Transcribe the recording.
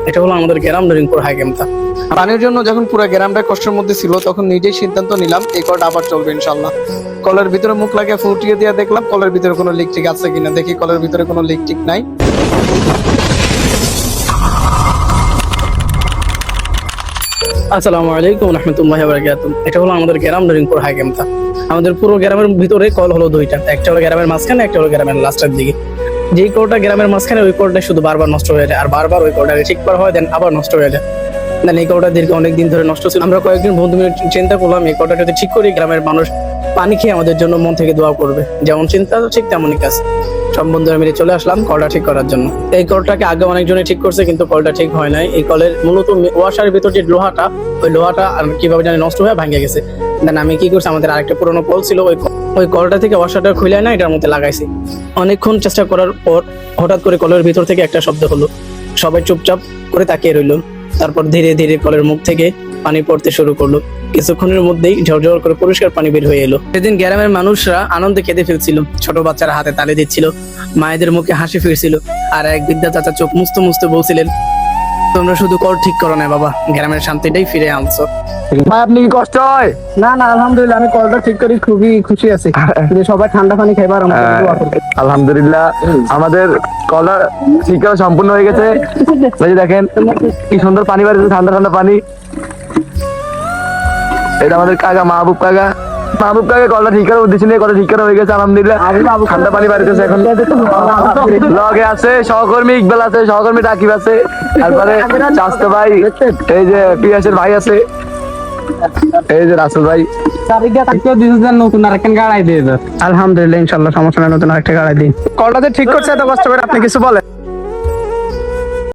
এটা হলো আমাদের গ্রাম নরিংপুর হাই ক্যাম্পটা। পানির জন্য যখন পুরো গ্রামটা কষ্টের মধ্যে ছিল তখন নিজেই সিদ্ধান্ত নিলাম এই কলটা আবার চলবে ইনশাল্লাহ। কলের ভিতরে মুখ লাগিয়ে ফুটিয়ে দিয়ে দেখলাম কলের ভিতরে কোনো লিক ঠিক আছে কিনা, দেখি কলের ভিতরে কোনো লিক ঠিক নাই। আসসালামু আলাইকুম রহমতুল্লাহি ওয়া বারাকাতুহু। এটা হলো আমাদের গ্রাম নরিংপুর হাই ক্যাম্পটা। আমাদের পুরো গ্রামের ভিতরে কল হলো দুইটা, একটা হলো গ্রামের মাঝখানে, একটা হলো গ্রামের লাস্টের দিকে। যেই কলটা গ্রামের মাঝখানে ওই কলটা শুধু বারবার নষ্ট হয়ে যায়, আর বারবার ওই কলটাকে ঠিক করা হয় দেন আবার নষ্ট হয়ে যায়। দেন এই কলটা দীর্ঘ অনেকদিন ধরে নষ্ট ছিল। আমরা কয়েকদিন বন্ধু মিলে চিন্তা করলাম এই কলটা যদি ঠিক করি গ্রামের মানুষ পানি খেয়ে আমাদের জন্য মন থেকে দোয়া করবে। যেমন চিন্তা ঠিক তেমনই কাজ। সব বন্ধুরা মিলে চলে আসলাম কলটা ঠিক করার জন্য। এই কলটাকে আগে অনেকজনই ঠিক করছে কিন্তু কলটা ঠিক হয় নাই। এই কলের মূলত ওয়াশারের ভিতর যে লোহাটা, ওই লোহাটা কিভাবে জানি নষ্ট হয়ে ভাঙে গেছে। দেন আমি কি করছি, আমাদের আরেকটা পুরোনো কল ছিল, ওই কলটা থেকে ওয়াশারটা খুলে না এটার মধ্যে লাগাইছি। অনেকক্ষণ চেষ্টা করার পর হঠাৎ করে কলের ভিতর থেকে একটা শব্দ হলো। সবাই চুপচাপ করে তাকিয়ে রইল। তারপর ধীরে ধীরে কলের মুখ থেকে পানি পড়তে শুরু করলো। কিছুক্ষণের মধ্যেই ঝরঝর করে পরিষ্কার পানি বের হয়ে এলো। সেদিন গ্রামের মানুষরা আনন্দে কেঁদে ফেলছিল, ছোট বাচ্চারা হাতে তালি দিচ্ছিল, মায়েদের মুখে হাসি ফিরছিল। আর এক বৃদ্ধা চাচা চোখ মুছতে মুছতে বলছিলেন, তোমরা শুধু কল ঠিক করো না বাবা, গ্রামের শান্তিটাই ফিরে আনছো। ভাই আপনি কি কষ্ট হয়? না না আলহামদুলিল্লাহ, আমি কলটা ঠিক করি খুবই খুশি আছি। সবাই ঠান্ডা পানি খাইবার আলহামদুলিল্লাহ আমাদের কলা ঠিক করা সম্পূর্ণ হয়ে গেছে। এই যে দেখেন কি সুন্দর পানি বাড়ছে, ঠান্ডা ঠান্ডা পানি। এটা আমাদের কাকা মাহবুব কাকা কলটা ঠিক করার উদ্দেশ্য নিয়ে কলটা ঠিক করা হয়ে গেছে আলহামদুলিল্লাহ। ঠান্ডা পানি বাড়িতেছে এখন। লগে আছে সহকর্মী ইকবাল আছে, সহকর্মী রাকিব আছে, তারপরে চাস্তো ভাই, এই যে পিয়াসের ভাই আছে, এই যে রাসেল ভাই। নতুন আরেকটা গাড়াই দিয়ে আলহামদুলিল্লাহ ইনশাল্লাহ সমস্যা নাই, নতুন আরেকটা গাড়াই দিই। কলটাতে ঠিক করছে এত কষ্ট করে, আপনি কিছু বলেন?